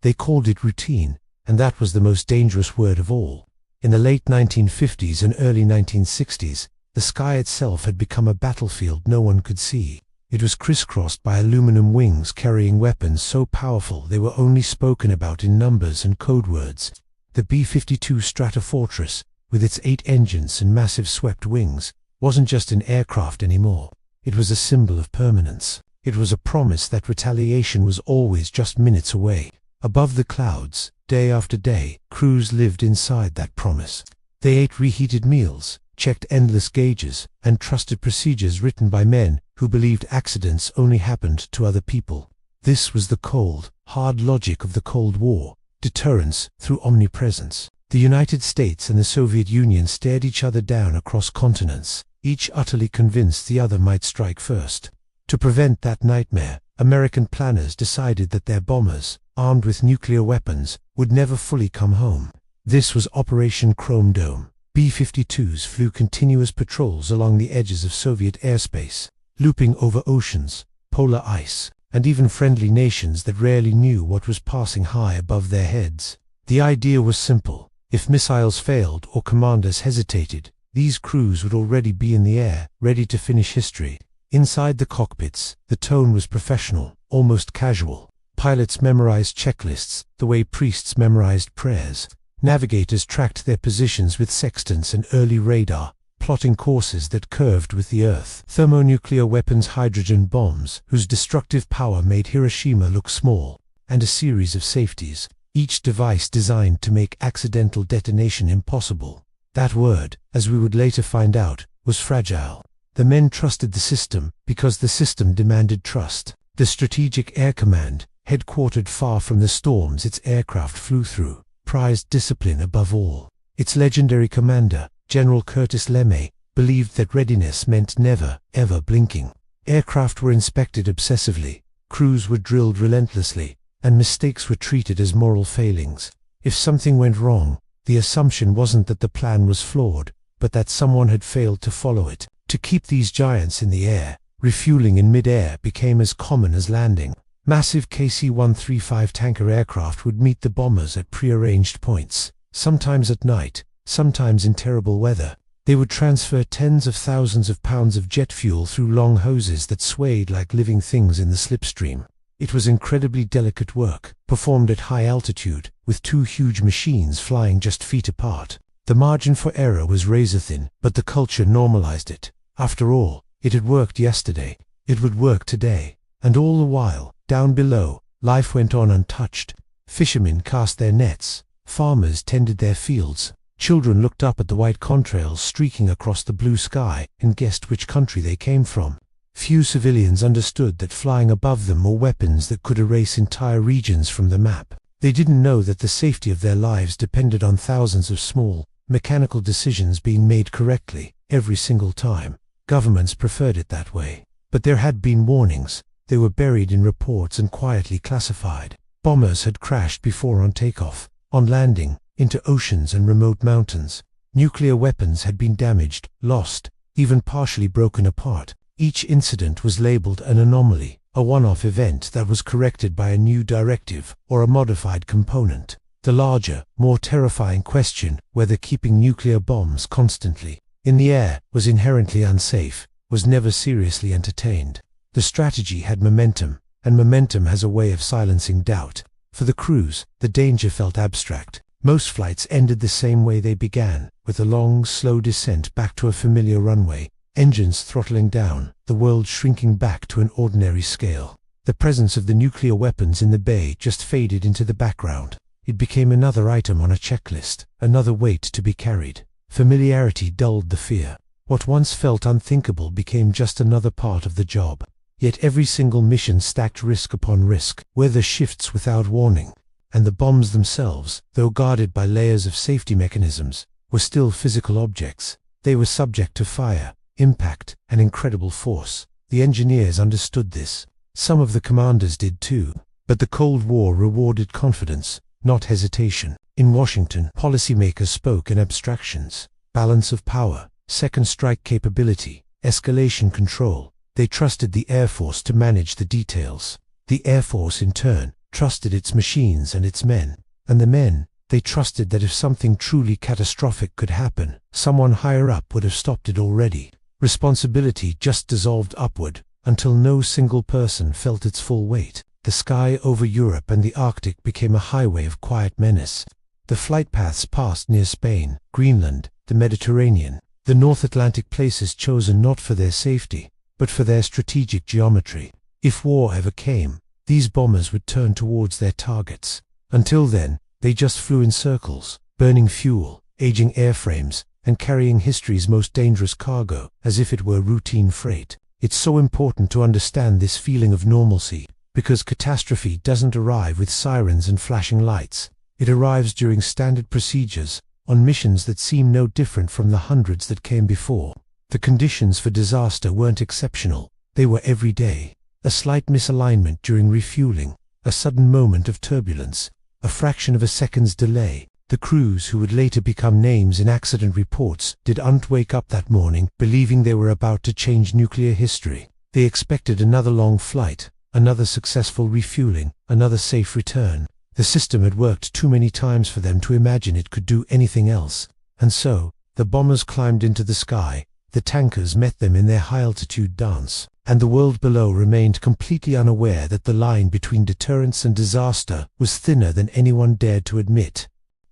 They called it routine, and that was the most dangerous word of all. In the late 1950s and early 1960s, the sky itself had become a battlefield no one could see. It was crisscrossed by aluminum wings carrying weapons so powerful they were only spoken about in numbers and code words. The B-52 Stratofortress, with its 8 engines and massive swept wings, wasn't just an aircraft anymore. It was a symbol of permanence. It was a promise that retaliation was always just minutes away. Above the clouds, day after day, crews lived inside that promise. They ate reheated meals, checked endless gauges, and trusted procedures written by men who believed accidents only happened to other people. This was the cold, hard logic of the Cold War, deterrence through omnipresence. The United States and the Soviet Union stared each other down across continents, each utterly convinced the other might strike first. To prevent that nightmare, American planners decided that their bombers, armed with nuclear weapons, would never fully come home. This was Operation Chrome Dome. B-52s flew continuous patrols along the edges of Soviet airspace, looping over oceans, polar ice, and even friendly nations that rarely knew what was passing high above their heads. The idea was simple. If missiles failed or commanders hesitated, these crews would already be in the air, ready to finish history. Inside the cockpits, the tone was professional, almost casual. Pilots memorized checklists the way priests memorized prayers. Navigators tracked their positions with sextants and early radar, plotting courses that curved with the Earth. Thermonuclear weapons, hydrogen bombs, whose destructive power made Hiroshima look small, and a series of safeties, each device designed to make accidental detonation impossible. That word, as we would later find out, was fragile. The men trusted the system because the system demanded trust. The Strategic Air Command, headquartered far from the storms its aircraft flew through, prized discipline above all. Its legendary commander, General Curtis LeMay, believed that readiness meant never, ever blinking. Aircraft were inspected obsessively, crews were drilled relentlessly, and mistakes were treated as moral failings. If something went wrong, the assumption wasn't that the plan was flawed, but that someone had failed to follow it. To keep these giants in the air, refueling in midair became as common as landing. Massive KC-135 tanker aircraft would meet the bombers at prearranged points, sometimes at night, sometimes in terrible weather. They would transfer tens of thousands of pounds of jet fuel through long hoses that swayed like living things in the slipstream. It was incredibly delicate work, performed at high altitude, with 2 huge machines flying just feet apart. The margin for error was razor-thin, but the culture normalized it. After all, it had worked yesterday. It would work today. And all the while, down below, life went on untouched. Fishermen cast their nets. Farmers tended their fields. Children looked up at the white contrails streaking across the blue sky and guessed which country they came from. Few civilians understood that flying above them were weapons that could erase entire regions from the map. They didn't know that the safety of their lives depended on thousands of small, mechanical decisions being made correctly, every single time. Governments preferred it that way. But there had been warnings. They were buried in reports and quietly classified. Bombers had crashed before on takeoff, on landing, into oceans and remote mountains. Nuclear weapons had been damaged, lost, even partially broken apart. Each incident was labeled an anomaly, a one-off event that was corrected by a new directive or a modified component. The larger, more terrifying question, whether keeping nuclear bombs constantly in the air was inherently unsafe, was never seriously entertained. The strategy had momentum, and momentum has a way of silencing doubt. For the crews, the danger felt abstract. Most flights ended the same way they began, with a long, slow descent back to a familiar runway, engines throttling down, the world shrinking back to an ordinary scale. The presence of the nuclear weapons in the bay just faded into the background. It became another item on a checklist, another weight to be carried. Familiarity dulled the fear. What once felt unthinkable became just another part of the job. Yet every single mission stacked risk upon risk, weather shifts without warning. And the bombs themselves, though guarded by layers of safety mechanisms, were still physical objects. They were subject to fire, impact, and incredible force. The engineers understood this. Some of the commanders did too. But the Cold War rewarded confidence, not hesitation. In Washington, policymakers spoke in abstractions. Balance of power, second strike capability, escalation control. They trusted the Air Force to manage the details. The Air Force, in turn, trusted its machines and its men. And the men, they trusted that if something truly catastrophic could happen, someone higher up would have stopped it already. Responsibility just dissolved upward, until no single person felt its full weight. The sky over Europe and the Arctic became a highway of quiet menace. The flight paths passed near Spain, Greenland, the Mediterranean, the North Atlantic, places chosen not for their safety, but for their strategic geometry. If war ever came, these bombers would turn towards their targets. Until then, they just flew in circles, burning fuel, aging airframes, and carrying history's most dangerous cargo, as if it were routine freight. It's so important to understand this feeling of normalcy, because catastrophe doesn't arrive with sirens and flashing lights. It arrives during standard procedures, on missions that seem no different from the hundreds that came before. The conditions for disaster weren't exceptional, they were everyday. A slight misalignment during refueling, a sudden moment of turbulence, a fraction of a second's delay. The crews who would later become names in accident reports didn't wake up that morning believing they were about to change nuclear history. They expected another long flight, another successful refueling, another safe return. The system had worked too many times for them to imagine it could do anything else. And so, the bombers climbed into the sky, the tankers met them in their high-altitude dance, and the world below remained completely unaware that the line between deterrence and disaster was thinner than anyone dared to admit.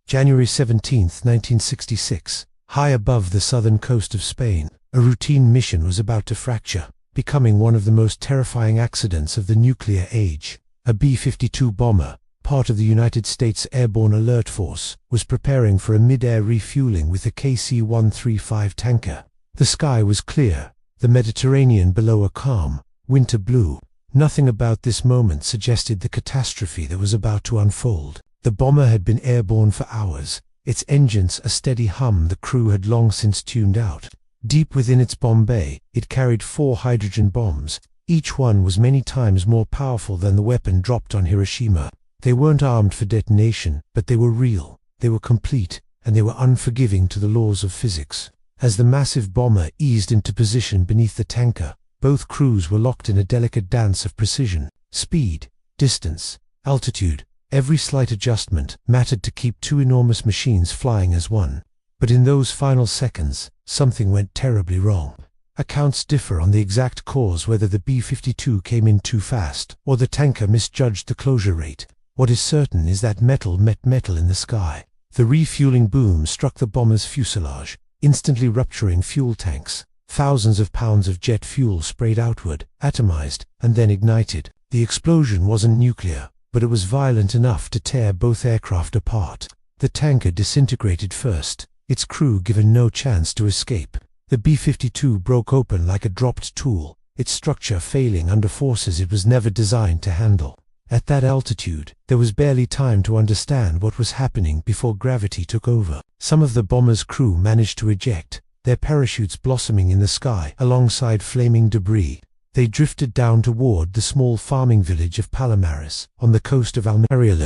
January 17, 1966. High above the southern coast of Spain, a routine mission was about to fracture, becoming one of the most terrifying accidents of the nuclear age. A B-52 bomber, part of the United States Airborne Alert Force, was preparing for a midair refueling with a KC-135 tanker. The sky was clear, the Mediterranean below a calm, winter blue. Nothing about this moment suggested the catastrophe that was about to unfold. The bomber had been airborne for hours, its engines a steady hum the crew had long since tuned out. Deep within its bomb bay, it carried 4 hydrogen bombs. Each one was many times more powerful than the weapon dropped on Hiroshima. They weren't armed for detonation, but they were real, they were complete, and they were unforgiving to the laws of physics. As the massive bomber eased into position beneath the tanker, both crews were locked in a delicate dance of precision. Speed, distance, altitude, every slight adjustment mattered to keep 2 enormous machines flying as one. But in those final seconds, something went terribly wrong. Accounts differ on the exact cause, whether the B-52 came in too fast, or the tanker misjudged the closure rate. What is certain is that metal met metal in the sky. The refueling boom struck the bomber's fuselage, instantly rupturing fuel tanks. Thousands of pounds of jet fuel sprayed outward, atomized, and then ignited. The explosion wasn't nuclear, but it was violent enough to tear both aircraft apart. The tanker disintegrated first, its crew given no chance to escape. The B-52 broke open like a dropped tool, its structure failing under forces it was never designed to handle. At that altitude, there was barely time to understand what was happening before gravity took over. Some of the bomber's crew managed to eject, their parachutes blossoming in the sky alongside flaming debris. They drifted down toward the small farming village of Palomares, on the coast of Almeria.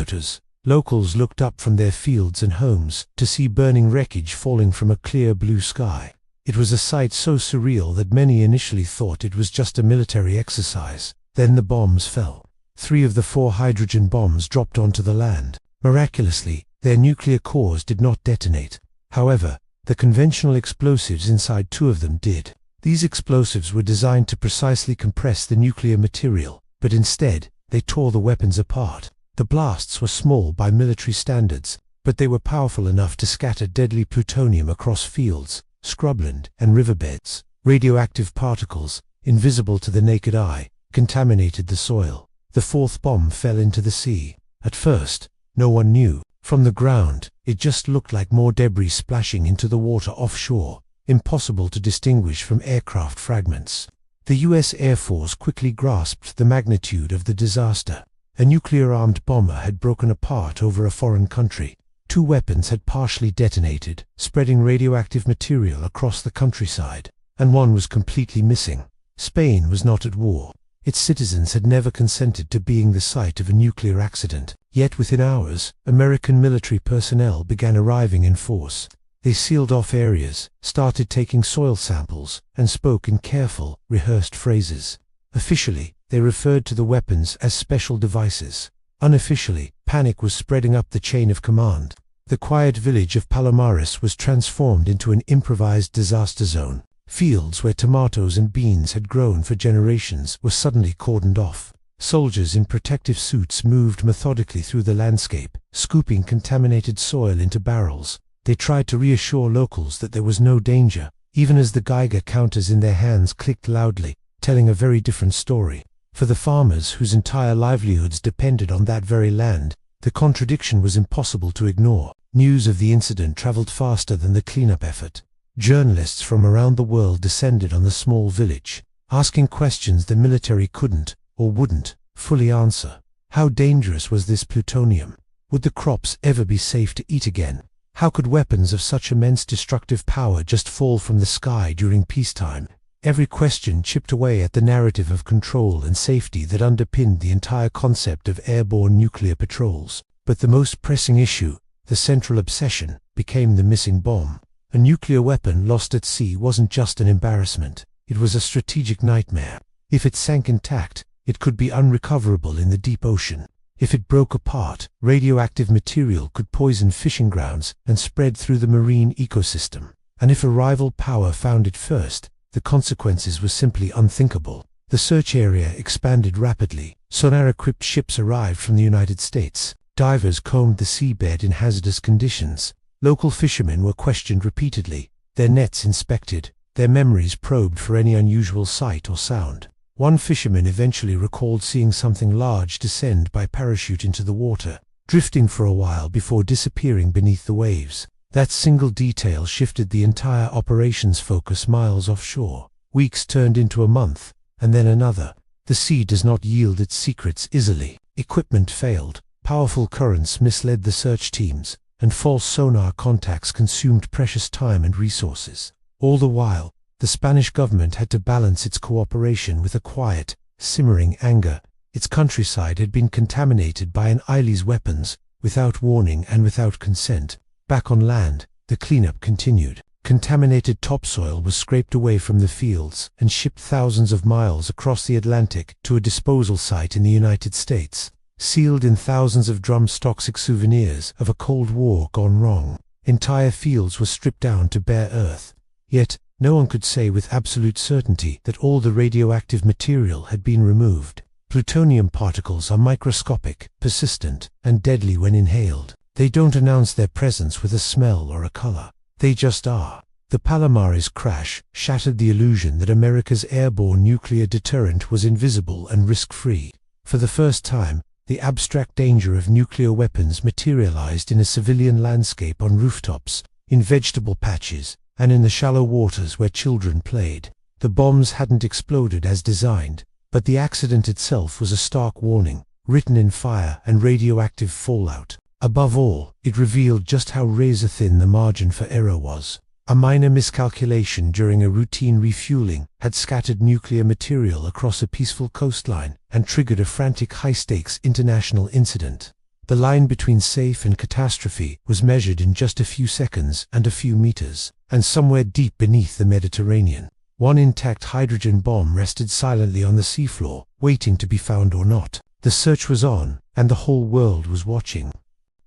Locals looked up from their fields and homes to see burning wreckage falling from a clear blue sky. It was a sight so surreal that many initially thought it was just a military exercise. Then the bombs fell. 3 of the 4 hydrogen bombs dropped onto the land. Miraculously, their nuclear cores did not detonate. However, the conventional explosives inside 2 of them did. These explosives were designed to precisely compress the nuclear material, but instead, they tore the weapons apart. The blasts were small by military standards, but they were powerful enough to scatter deadly plutonium across fields, scrubland, and riverbeds. Radioactive particles, invisible to the naked eye, contaminated the soil. The 4th bomb fell into the sea. At first, no one knew. From the ground, it just looked like more debris splashing into the water offshore, impossible to distinguish from aircraft fragments. The US Air Force quickly grasped the magnitude of the disaster. A nuclear-armed bomber had broken apart over a foreign country. 2 weapons had partially detonated, spreading radioactive material across the countryside, and 1 was completely missing. Spain was not at war. Its citizens had never consented to being the site of a nuclear accident. Yet within hours, American military personnel began arriving in force. They sealed off areas, started taking soil samples, and spoke in careful, rehearsed phrases. Officially, they referred to the weapons as special devices. Unofficially, panic was spreading up the chain of command. The quiet village of Palomares was transformed into an improvised disaster zone. Fields where tomatoes and beans had grown for generations were suddenly cordoned off. Soldiers in protective suits moved methodically through the landscape, scooping contaminated soil into barrels. They tried to reassure locals that there was no danger, even as the Geiger counters in their hands clicked loudly, telling a very different story. For the farmers whose entire livelihoods depended on that very land, the contradiction was impossible to ignore. News of the incident traveled faster than the cleanup effort. Journalists from around the world descended on the small village, asking questions the military couldn't, or wouldn't, fully answer. How dangerous was this plutonium? Would the crops ever be safe to eat again? How could weapons of such immense destructive power just fall from the sky during peacetime? Every question chipped away at the narrative of control and safety that underpinned the entire concept of airborne nuclear patrols. But the most pressing issue, the central obsession, became the missing bomb. A nuclear weapon lost at sea wasn't just an embarrassment, it was a strategic nightmare. If it sank intact, it could be unrecoverable in the deep ocean. If it broke apart, radioactive material could poison fishing grounds and spread through the marine ecosystem. And if a rival power found it first, the consequences were simply unthinkable. The search area expanded rapidly. Sonar-equipped ships arrived from the United States. Divers combed the seabed in hazardous conditions. Local fishermen were questioned repeatedly, their nets inspected, their memories probed for any unusual sight or sound. One fisherman eventually recalled seeing something large descend by parachute into the water, drifting for a while before disappearing beneath the waves. That single detail shifted the entire operations focus miles offshore. Weeks turned into a month, and then another. The sea does not yield its secrets easily. Equipment failed, powerful currents misled the search teams, and false sonar contacts consumed precious time and resources. All the while, the Spanish government had to balance its cooperation with a quiet, simmering anger. Its countryside had been contaminated by an Ily's weapons, without warning and without consent. Back on land, the cleanup continued. Contaminated topsoil was scraped away from the fields and shipped thousands of miles across the Atlantic to a disposal site in the United States, sealed in thousands of drums toxic souvenirs of a Cold War gone wrong. Entire fields were stripped down to bare earth. Yet, no one could say with absolute certainty that all the radioactive material had been removed. Plutonium particles are microscopic, persistent, and deadly when inhaled. They don't announce their presence with a smell or a color. They just are. The Palomares crash shattered the illusion that America's airborne nuclear deterrent was invisible and risk-free. For the first time, the abstract danger of nuclear weapons materialized in a civilian landscape on rooftops, in vegetable patches, and in the shallow waters where children played. The bombs hadn't exploded as designed, but the accident itself was a stark warning, written in fire and radioactive fallout. Above all, it revealed just how razor-thin the margin for error was. A minor miscalculation during a routine refueling had scattered nuclear material across a peaceful coastline and triggered a frantic high-stakes international incident. The line between safe and catastrophe was measured in just a few seconds and a few meters, and somewhere deep beneath the Mediterranean, one intact hydrogen bomb rested silently on the seafloor, waiting to be found or not. The search was on, and the whole world was watching.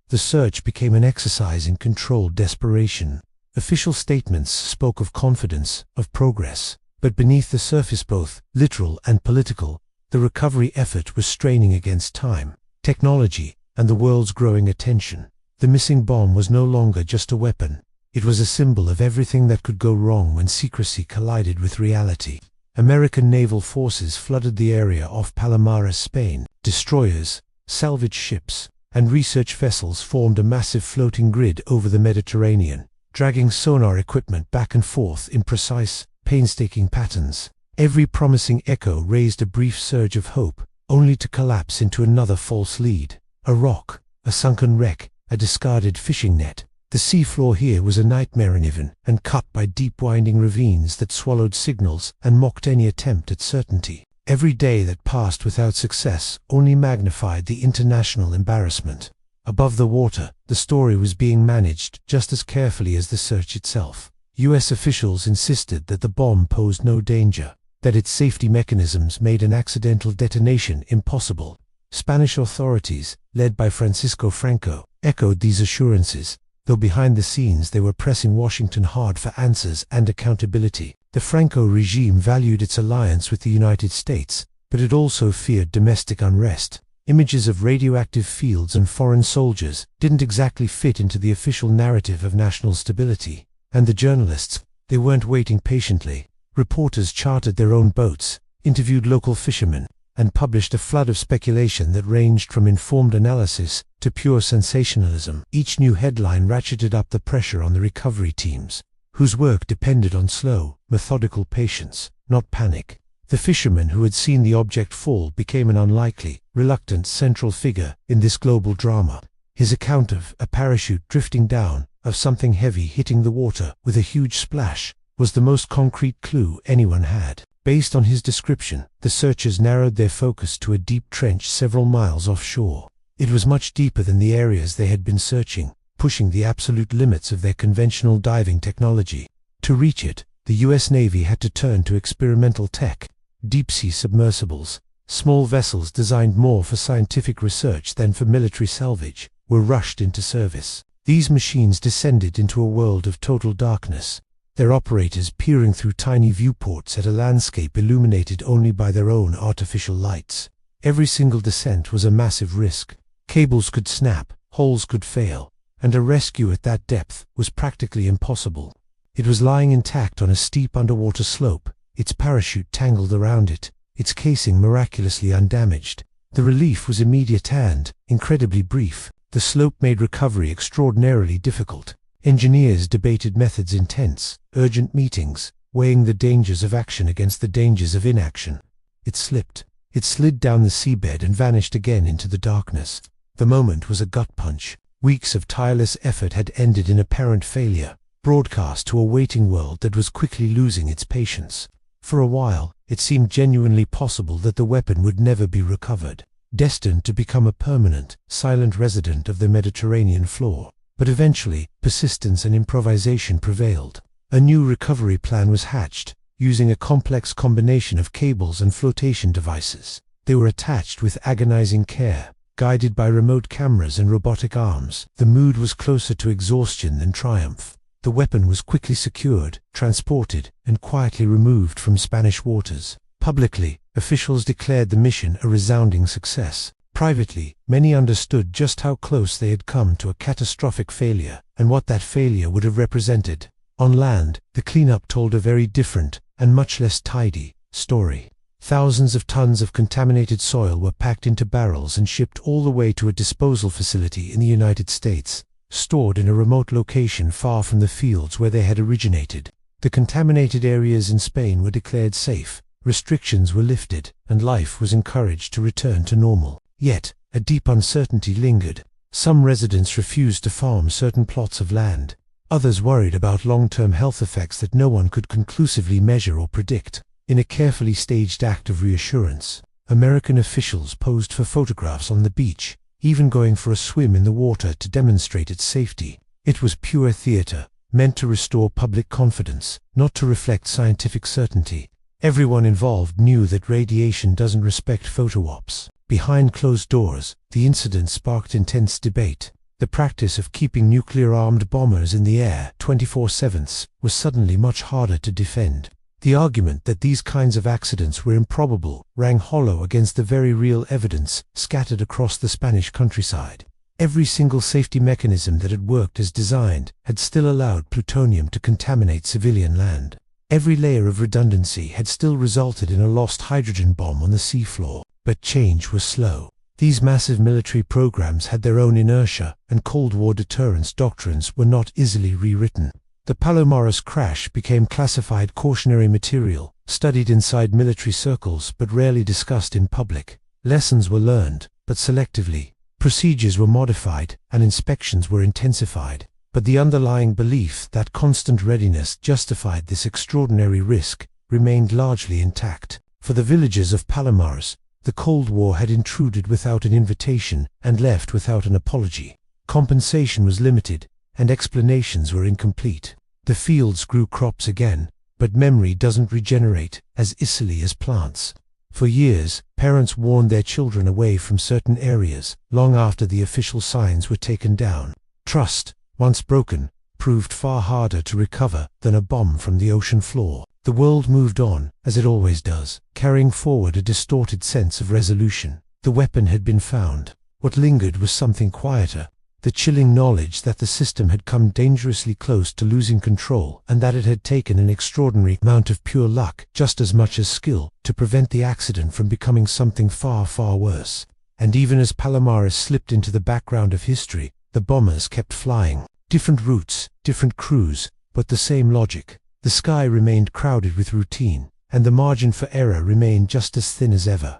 The search became an exercise in controlled desperation. Official statements spoke of confidence, of progress, but beneath the surface, both literal and political, the recovery effort was straining against time, technology, and the world's growing attention. The missing bomb was no longer just a weapon. It was a symbol of everything that could go wrong when secrecy collided with reality. American naval forces flooded the area off Palomares, Spain. Destroyers, salvage ships, and research vessels formed a massive floating grid over the Mediterranean, dragging sonar equipment back and forth in precise, painstaking patterns. Every promising echo raised a brief surge of hope, only to collapse into another false lead. A rock, a sunken wreck, a discarded fishing net. The seafloor here was a nightmare uneven and cut by deep winding ravines that swallowed signals and mocked any attempt at certainty. Every day that passed without success only magnified the international embarrassment. Above the water, the story was being managed just as carefully as the search itself. US officials insisted that the bomb posed no danger, that its safety mechanisms made an accidental detonation impossible. Spanish authorities, led by Francisco Franco, echoed these assurances, though behind the scenes they were pressing Washington hard for answers and accountability. The Franco regime valued its alliance with the United States, but it also feared domestic unrest. Images of radioactive fields and foreign soldiers didn't exactly fit into the official narrative of national stability. And the journalists, they weren't waiting patiently. Reporters chartered their own boats, interviewed local fishermen, and published a flood of speculation that ranged from informed analysis to pure sensationalism. Each new headline ratcheted up the pressure on the recovery teams, whose work depended on slow, methodical patience, not panic. The fisherman who had seen the object fall became an unlikely, reluctant central figure in this global drama. His account of a parachute drifting down, of something heavy hitting the water with a huge splash, was the most concrete clue anyone had. Based on his description, the searchers narrowed their focus to a deep trench several miles offshore. It was much deeper than the areas they had been searching, pushing the absolute limits of their conventional diving technology. To reach it, the US Navy had to turn to experimental tech. Deep-sea submersibles, small vessels designed more for scientific research than for military salvage, were rushed into service. These machines descended into a world of total darkness, their operators peering through tiny viewports at a landscape illuminated only by their own artificial lights. Every single descent was a massive risk. Cables could snap, holes could fail, and a rescue at that depth was practically impossible. It was lying intact on a steep underwater slope, its parachute tangled around it, its casing miraculously undamaged. The relief was immediate and, incredibly brief. The slope made recovery extraordinarily difficult. Engineers debated methods in tense, urgent meetings, weighing the dangers of action against the dangers of inaction. It slipped. It slid down the seabed and vanished again into the darkness. The moment was a gut punch. Weeks of tireless effort had ended in apparent failure, broadcast to a waiting world that was quickly losing its patience. For a while, it seemed genuinely possible that the weapon would never be recovered, destined to become a permanent, silent resident of the Mediterranean floor. But eventually, persistence and improvisation prevailed. A new recovery plan was hatched, using a complex combination of cables and flotation devices. They were attached with agonizing care, guided by remote cameras and robotic arms. The mood was closer to exhaustion than triumph. The weapon was quickly secured, transported, and quietly removed from Spanish waters. Publicly, officials declared the mission a resounding success. Privately, many understood just how close they had come to a catastrophic failure, and what that failure would have represented. On land, the cleanup told a very different, and much less tidy, story. Thousands of tons of contaminated soil were packed into barrels and shipped all the way to a disposal facility in the United States, stored in a remote location far from the fields where they had originated. The contaminated areas in Spain were declared safe, restrictions were lifted, and life was encouraged to return to normal. Yet, a deep uncertainty lingered. Some residents refused to farm certain plots of land. Others worried about long-term health effects that no one could conclusively measure or predict. In a carefully staged act of reassurance, American officials posed for photographs on the beach, even going for a swim in the water to demonstrate its safety. It was pure theater, meant to restore public confidence, not to reflect scientific certainty. Everyone involved knew that radiation doesn't respect photo ops. Behind closed doors, the incident sparked intense debate. The practice of keeping nuclear-armed bombers in the air 24/7 was suddenly much harder to defend. The argument that these kinds of accidents were improbable rang hollow against the very real evidence scattered across the Spanish countryside. Every single safety mechanism that had worked as designed had still allowed plutonium to contaminate civilian land. Every layer of redundancy had still resulted in a lost hydrogen bomb on the seafloor. But change was slow. These massive military programs had their own inertia, and Cold War deterrence doctrines were not easily rewritten. The Palomares crash became classified cautionary material, studied inside military circles but rarely discussed in public. Lessons were learned, but selectively. Procedures were modified, and inspections were intensified. But the underlying belief that constant readiness justified this extraordinary risk remained largely intact. For the villagers of Palomares, the Cold War had intruded without an invitation and left without an apology. Compensation was limited, and explanations were incomplete. The fields grew crops again, but memory doesn't regenerate as easily as plants. For years, parents warned their children away from certain areas, long after the official signs were taken down. Trust, once broken, proved far harder to recover than a bomb from the ocean floor. The world moved on, as it always does, carrying forward a distorted sense of resolution. The weapon had been found. What lingered was something quieter, the chilling knowledge that the system had come dangerously close to losing control, and that it had taken an extraordinary amount of pure luck, just as much as skill, to prevent the accident from becoming something far, far worse. And even as Palomares slipped into the background of history, the bombers kept flying. Different routes, different crews, but the same logic. The sky remained crowded with routine, and the margin for error remained just as thin as ever.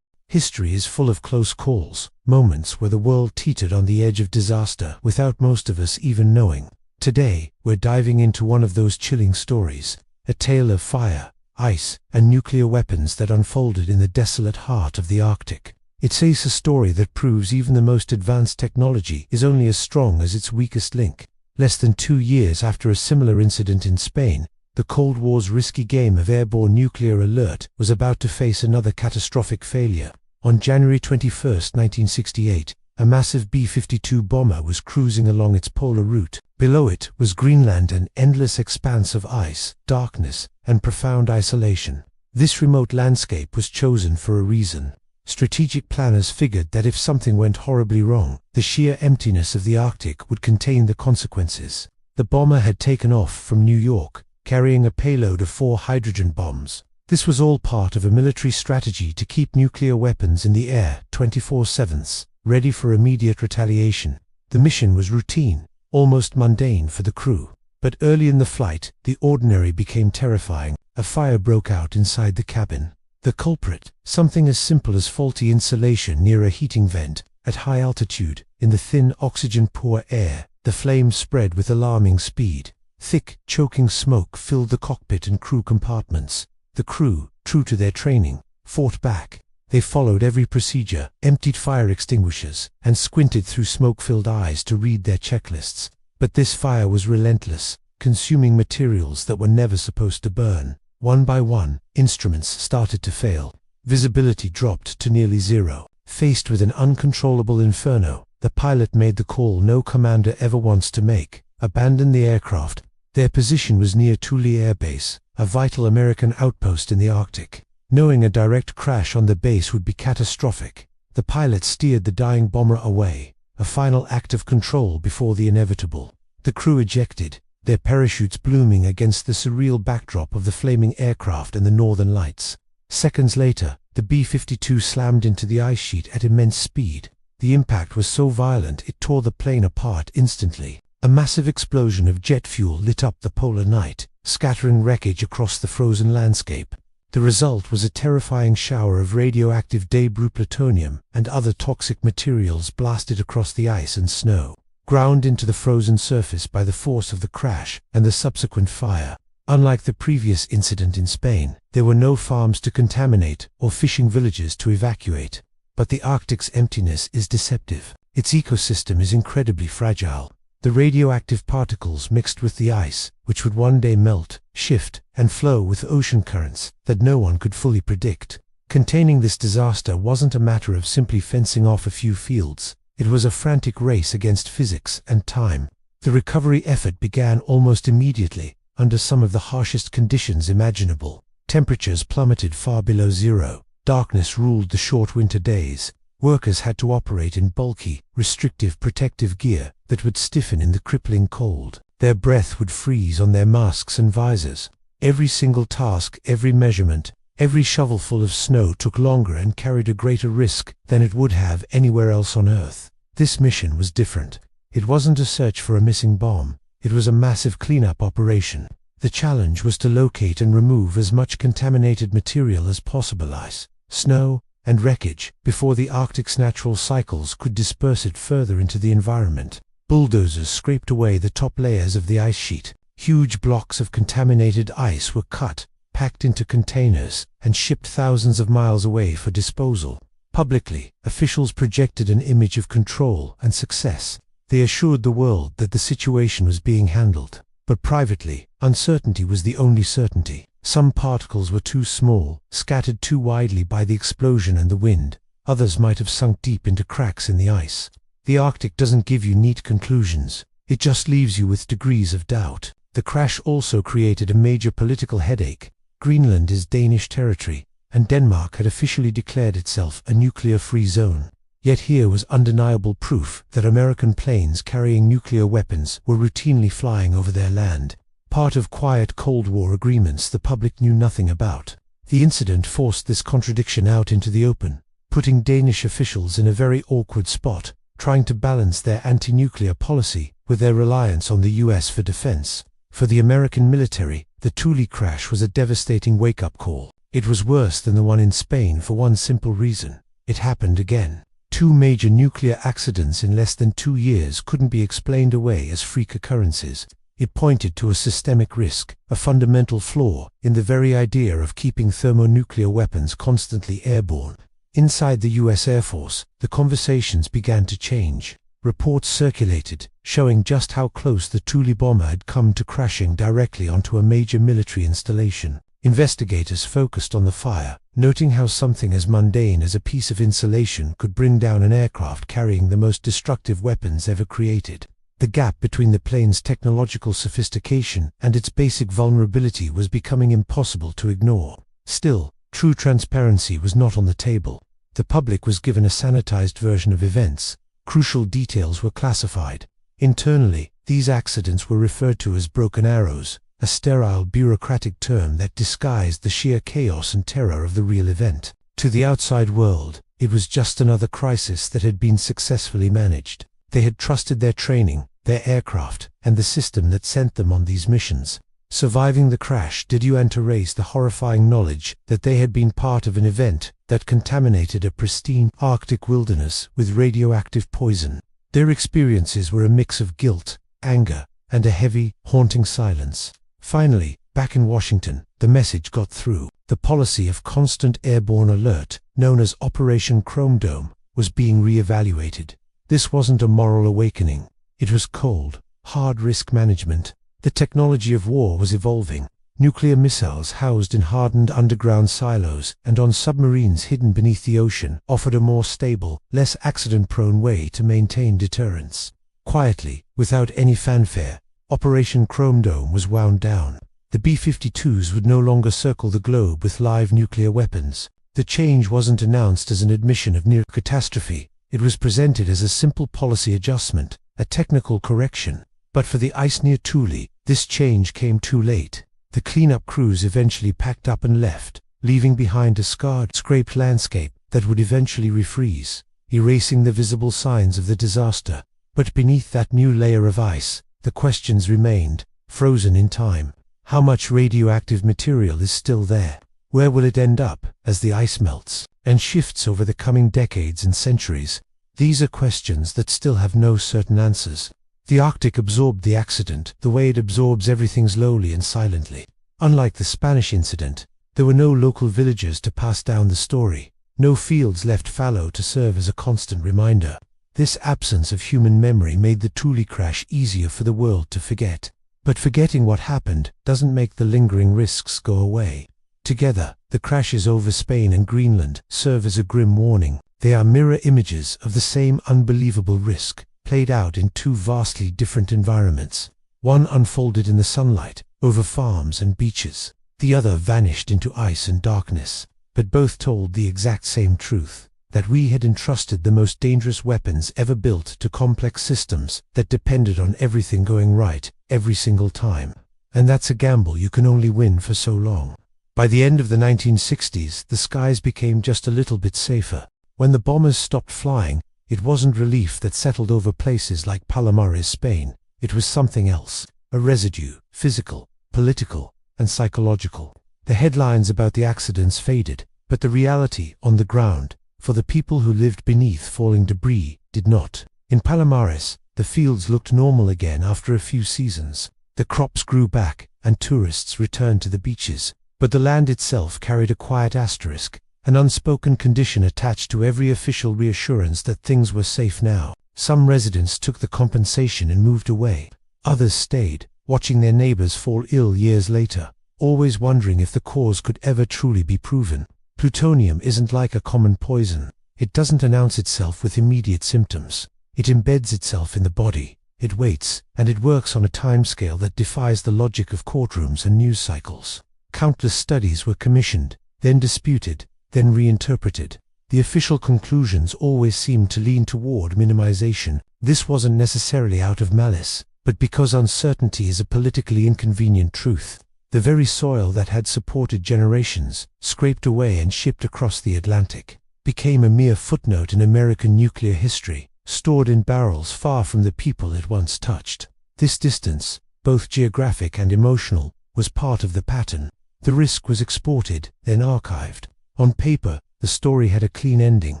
History is full of close calls, moments where the world teetered on the edge of disaster without most of us even knowing. Today, we're diving into one of those chilling stories, a tale of fire, ice, and nuclear weapons that unfolded in the desolate heart of the Arctic. It's a story that proves even the most advanced technology is only as strong as its weakest link. Less than 2 years after a similar incident in Spain, the Cold War's risky game of airborne nuclear alert was about to face another catastrophic failure. On January 21, 1968, a massive B-52 bomber was cruising along its polar route. Below it was Greenland, an endless expanse of ice, darkness, and profound isolation. This remote landscape was chosen for a reason. Strategic planners figured that if something went horribly wrong, the sheer emptiness of the Arctic would contain the consequences. The bomber had taken off from New York, carrying a payload of 4 hydrogen bombs. This was all part of a military strategy to keep nuclear weapons in the air 24/7, ready for immediate retaliation. The mission was routine, almost mundane for the crew. But early in the flight, the ordinary became terrifying. A fire broke out inside the cabin. The culprit, something as simple as faulty insulation near a heating vent. At high altitude, in the thin, oxygen-poor air, the flames spread with alarming speed. Thick, choking smoke filled the cockpit and crew compartments. The crew, true to their training, fought back. They followed every procedure, emptied fire extinguishers, and squinted through smoke-filled eyes to read their checklists. But this fire was relentless, consuming materials that were never supposed to burn. One by one, instruments started to fail. Visibility dropped to nearly zero. Faced with an uncontrollable inferno, the pilot made the call no commander ever wants to make: abandon the aircraft. Their position was near Thule Air Base, a vital American outpost in the Arctic. Knowing a direct crash on the base would be catastrophic, the pilot steered the dying bomber away, a final act of control before the inevitable. The crew ejected, their parachutes blooming against the surreal backdrop of the flaming aircraft and the northern lights. Seconds later, the B-52 slammed into the ice sheet at immense speed. The impact was so violent it tore the plane apart instantly. A massive explosion of jet fuel lit up the polar night, scattering wreckage across the frozen landscape. The result was a terrifying shower of radioactive debris, plutonium, and other toxic materials blasted across the ice and snow, ground into the frozen surface by the force of the crash and the subsequent fire. Unlike the previous incident in Spain, there were no farms to contaminate or fishing villages to evacuate. But the Arctic's emptiness is deceptive. Its ecosystem is incredibly fragile. The radioactive particles mixed with the ice, which would one day melt, shift, and flow with ocean currents that no one could fully predict. Containing this disaster wasn't a matter of simply fencing off a few fields. It was a frantic race against physics and time. The recovery effort began almost immediately, under some of the harshest conditions imaginable. Temperatures plummeted far below zero. Darkness ruled the short winter days. Workers had to operate in bulky, restrictive protective gear that would stiffen in the crippling cold. Their breath would freeze on their masks and visors. Every single task, every measurement, every shovelful of snow took longer and carried a greater risk than it would have anywhere else on Earth. This mission was different. It wasn't a search for a missing bomb. It was a massive cleanup operation. The challenge was to locate and remove as much contaminated material as possible: ice, snow, and wreckage, before the Arctic's natural cycles could disperse it further into the environment. Bulldozers scraped away the top layers of the ice sheet. Huge blocks of contaminated ice were cut, packed into containers, and shipped thousands of miles away for disposal. Publicly, officials projected an image of control and success. They assured the world that the situation was being handled. But privately, uncertainty was the only certainty. Some particles were too small, scattered too widely by the explosion and the wind. Others might have sunk deep into cracks in the ice. The Arctic doesn't give you neat conclusions. It just leaves you with degrees of doubt. The crash also created a major political headache. Greenland is Danish territory, and Denmark had officially declared itself a nuclear-free zone. Yet here was undeniable proof that American planes carrying nuclear weapons were routinely flying over their land. Part of quiet Cold War agreements the public knew nothing about. The incident forced this contradiction out into the open, putting Danish officials in a very awkward spot, trying to balance their anti-nuclear policy with their reliance on the US for defense. For the American military, the Thule crash was a devastating wake-up call. It was worse than the one in Spain for one simple reason. It happened again. 2 major nuclear accidents in less than 2 years couldn't be explained away as freak occurrences. It pointed to a systemic risk, a fundamental flaw in the very idea of keeping thermonuclear weapons constantly airborne. Inside the US Air Force, the conversations began to change. Reports circulated, showing just how close the Thule bomber had come to crashing directly onto a major military installation. Investigators focused on the fire, noting how something as mundane as a piece of insulation could bring down an aircraft carrying the most destructive weapons ever created. The gap between the plane's technological sophistication and its basic vulnerability was becoming impossible to ignore. Still, true transparency was not on the table. The public was given a sanitized version of events. Crucial details were classified. Internally, these accidents were referred to as broken arrows, a sterile bureaucratic term that disguised the sheer chaos and terror of the real event. To the outside world, it was just another crisis that had been successfully managed. They had trusted their training, their aircraft, and the system that sent them on these missions. Surviving the crash did you and to erase the horrifying knowledge that they had been part of an event that contaminated a pristine Arctic wilderness with radioactive poison. Their experiences were a mix of guilt, anger, and a heavy, haunting silence. Finally, back in Washington, the message got through. The policy of constant airborne alert, known as Operation Chrome Dome, was being re-evaluated. This wasn't a moral awakening. It was cold, hard risk management. The technology of war was evolving. Nuclear missiles housed in hardened underground silos and on submarines hidden beneath the ocean offered a more stable, less accident-prone way to maintain deterrence. Quietly, without any fanfare, Operation Chrome Dome was wound down. The B-52s would no longer circle the globe with live nuclear weapons. The change wasn't announced as an admission of near catastrophe. It was presented as a simple policy adjustment, a technical correction. But for the ice near Thule, this change came too late. The cleanup crews eventually packed up and left, leaving behind a scarred, scraped landscape that would eventually refreeze, erasing the visible signs of the disaster. But beneath that new layer of ice, the questions remained, frozen in time. How much radioactive material is still there? Where will it end up as the ice melts and shifts over the coming decades and centuries? These are questions that still have no certain answers. The Arctic absorbed the accident the way it absorbs everything slowly and silently. Unlike the Spanish incident, there were no local villagers to pass down the story, no fields left fallow to serve as a constant reminder. This absence of human memory made the Thule crash easier for the world to forget. But forgetting what happened doesn't make the lingering risks go away. Together, the crashes over Spain and Greenland serve as a grim warning. They are mirror images of the same unbelievable risk, played out in 2 vastly different environments. One unfolded in the sunlight, over farms and beaches. The other vanished into ice and darkness. But both told the exact same truth, that we had entrusted the most dangerous weapons ever built to complex systems that depended on everything going right every single time. And that's a gamble you can only win for so long. By the end of the 1960s, the skies became just a little bit safer. When the bombers stopped flying, it wasn't relief that settled over places like Palomares, Spain. It was something else, a residue, physical, political, and psychological. The headlines about the accidents faded, but the reality on the ground, for the people who lived beneath falling debris, did not. In Palomares, the fields looked normal again after a few seasons. The crops grew back, and tourists returned to the beaches. But the land itself carried a quiet asterisk, an unspoken condition attached to every official reassurance that things were safe now. Some residents took the compensation and moved away. Others stayed, watching their neighbors fall ill years later. always wondering if the cause could ever truly be proven. Plutonium isn't like a common poison. It doesn't announce itself with immediate symptoms. It embeds itself in the body. It waits, and it works on a timescale that defies the logic of courtrooms and news cycles. Countless studies were commissioned, then disputed, then reinterpreted. The official conclusions always seemed to lean toward minimization. This wasn't necessarily out of malice, but because uncertainty is a politically inconvenient truth. The very soil that had supported generations, scraped away and shipped across the Atlantic, became a mere footnote in American nuclear history, stored in barrels far from the people it once touched. This distance, both geographic and emotional, was part of the pattern. The risk was exported, then archived. On paper, the story had a clean ending,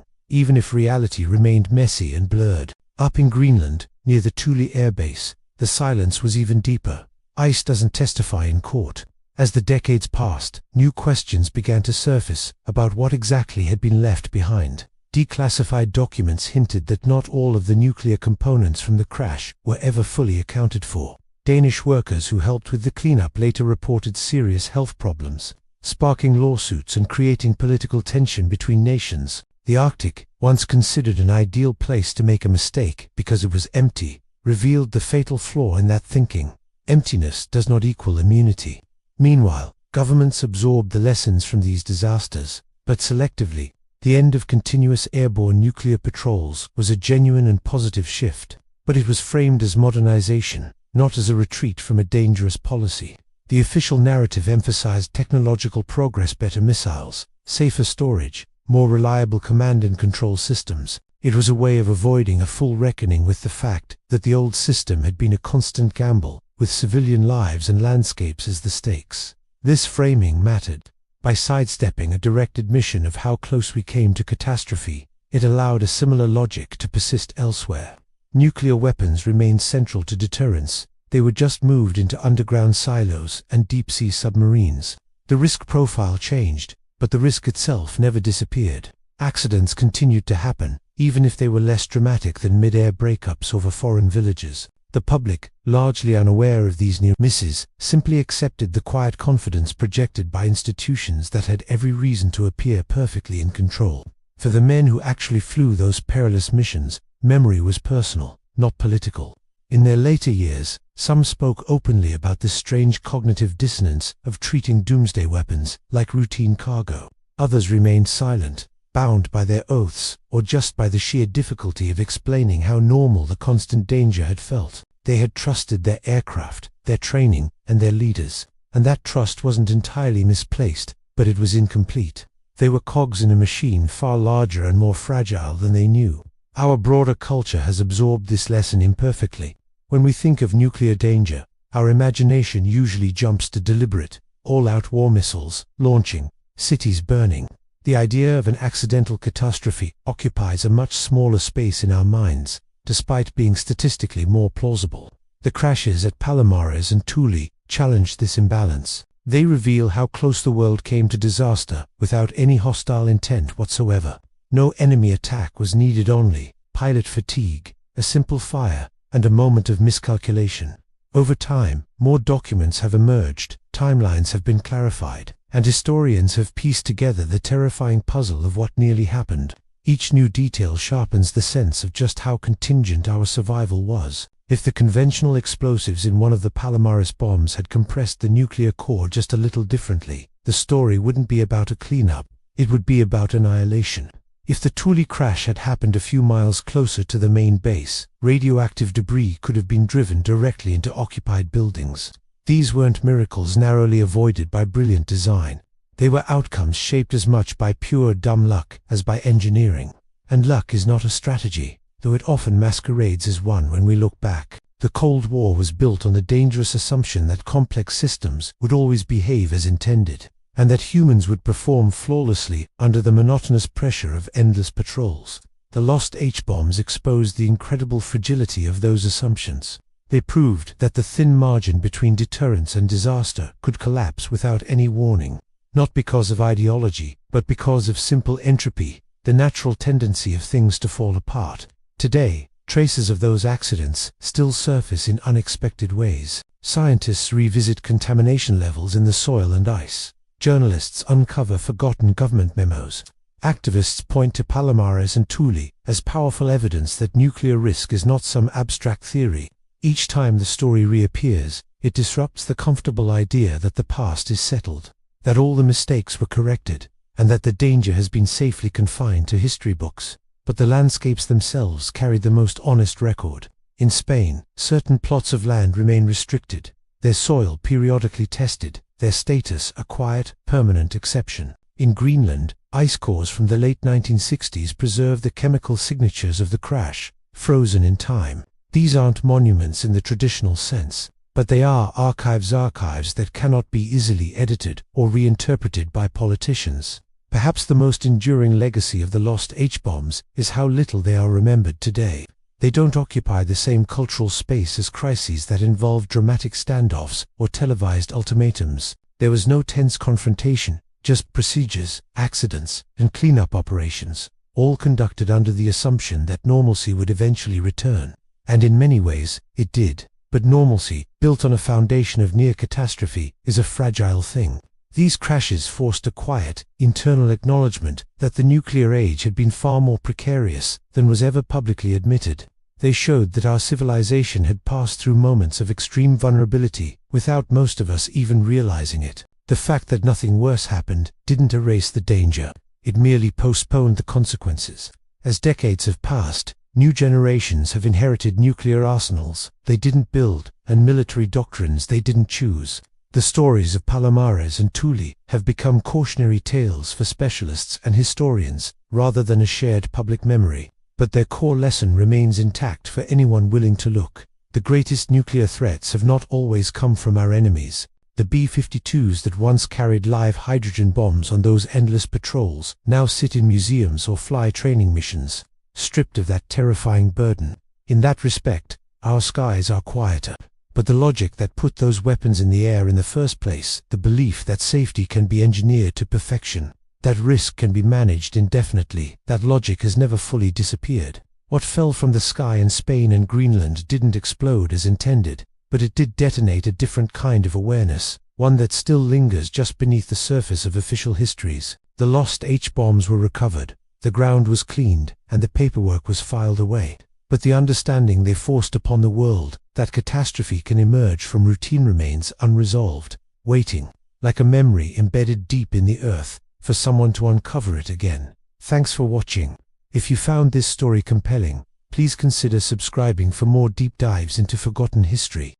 even if reality remained messy and blurred. Up in Greenland, near the Thule Air Base, the silence was even deeper. Ice doesn't testify in court. As the decades passed, new questions began to surface about what exactly had been left behind. Declassified documents hinted that not all of the nuclear components from the crash were ever fully accounted for. Danish workers who helped with the cleanup later reported serious health problems, sparking lawsuits and creating political tension between nations. The Arctic, once considered an ideal place to make a mistake because it was empty, revealed the fatal flaw in that thinking. Emptiness does not equal immunity. Meanwhile, governments absorbed the lessons from these disasters, but selectively. The end of continuous airborne nuclear patrols was a genuine and positive shift, but it was framed as modernization, not as a retreat from a dangerous policy. The official narrative emphasized technological progress, better missiles, safer storage, more reliable command and control systems. It was a way of avoiding a full reckoning with the fact that the old system had been a constant gamble, with civilian lives and landscapes as the stakes. This framing mattered. By sidestepping a direct admission of how close we came to catastrophe, it allowed a similar logic to persist elsewhere. Nuclear weapons remained central to deterrence. They were just moved into underground silos and deep-sea submarines. The risk profile changed, but the risk itself never disappeared. Accidents continued to happen, even if they were less dramatic than mid-air breakups over foreign villages. The public, largely unaware of these near misses, simply accepted the quiet confidence projected by institutions that had every reason to appear perfectly in control. For the men who actually flew those perilous missions, memory was personal, not political. In their later years, some spoke openly about this strange cognitive dissonance of treating doomsday weapons like routine cargo. Others remained silent, bound by their oaths, or just by the sheer difficulty of explaining how normal the constant danger had felt. They had trusted their aircraft, their training, and their leaders, and that trust wasn't entirely misplaced, but it was incomplete. They were cogs in a machine far larger and more fragile than they knew. Our broader culture has absorbed this lesson imperfectly. When we think of nuclear danger, our imagination usually jumps to deliberate, all-out war missiles launching, cities burning. The idea of an accidental catastrophe occupies a much smaller space in our minds, despite being statistically more plausible. The crashes at Palomares and Thule challenged this imbalance. They reveal how close the world came to disaster without any hostile intent whatsoever. No enemy attack was needed, only pilot fatigue, a simple fire, and a moment of miscalculation. Over time, more documents have emerged, timelines have been clarified, and historians have pieced together the terrifying puzzle of what nearly happened. Each new detail sharpens the sense of just how contingent our survival was. If the conventional explosives in one of the Palomares bombs had compressed the nuclear core just a little differently, the story wouldn't be about a cleanup, it would be about annihilation. If the Thule crash had happened a few miles closer to the main base, radioactive debris could have been driven directly into occupied buildings. These weren't miracles narrowly avoided by brilliant design. They were outcomes shaped as much by pure dumb luck as by engineering. And luck is not a strategy, though it often masquerades as one when we look back. The Cold War was built on the dangerous assumption that complex systems would always behave as intended, and that humans would perform flawlessly under the monotonous pressure of endless patrols. The lost H-bombs exposed the incredible fragility of those assumptions. They proved that the thin margin between deterrence and disaster could collapse without any warning, not because of ideology, but because of simple entropy, the natural tendency of things to fall apart. Today, Traces of those accidents still surface in unexpected ways. Scientists revisit contamination levels in the soil and ice. Journalists uncover forgotten government memos. Activists point to Palomares and Thule as powerful evidence that nuclear risk is not some abstract theory. Each time the story reappears, it disrupts the comfortable idea that the past is settled, that all the mistakes were corrected, and that the danger has been safely confined to history books. But the landscapes themselves carried the most honest record. In Spain, certain plots of land remain restricted, their soil periodically tested, their status a quiet, permanent exception. In Greenland, ice cores from the late 1960s preserve the chemical signatures of the crash, frozen in time. These aren't monuments in the traditional sense, but they are archives that cannot be easily edited or reinterpreted by politicians. Perhaps the most enduring legacy of the lost H-bombs is how little they are remembered today. They don't occupy the same cultural space as crises that involve dramatic standoffs or televised ultimatums. There was no tense confrontation, just procedures, accidents, and cleanup operations, all conducted under the assumption that normalcy would eventually return. And in many ways, it did. But normalcy, built on a foundation of near catastrophe, is a fragile thing. These crashes forced a quiet, internal acknowledgement that the nuclear age had been far more precarious than was ever publicly admitted. They showed that our civilization had passed through moments of extreme vulnerability without most of us even realizing it. The fact that nothing worse happened didn't erase the danger. It merely postponed the consequences. As decades have passed, new generations have inherited nuclear arsenals they didn't build and military doctrines they didn't choose. The stories of Palomares and Thule have become cautionary tales for specialists and historians rather than a shared public memory. But their core lesson remains intact for anyone willing to look. The greatest nuclear threats have not always come from our enemies. The B-52s that once carried live hydrogen bombs on those endless patrols now sit in museums or fly training missions, stripped of that terrifying burden. In that respect, our skies are quieter. But the logic that put those weapons in the air in the first place, the belief that safety can be engineered to perfection, that risk can be managed indefinitely, that logic has never fully disappeared. What fell from the sky in Spain and Greenland didn't explode as intended, but it did detonate a different kind of awareness, one that still lingers just beneath the surface of official histories. The lost H-bombs were recovered, the ground was cleaned, and the paperwork was filed away. But the understanding they forced upon the world, that catastrophe can emerge from routine, remains unresolved, waiting, like a memory embedded deep in the earth, for someone to uncover it again. Thanks for watching. If you found this story compelling, please consider subscribing for more deep dives into forgotten history.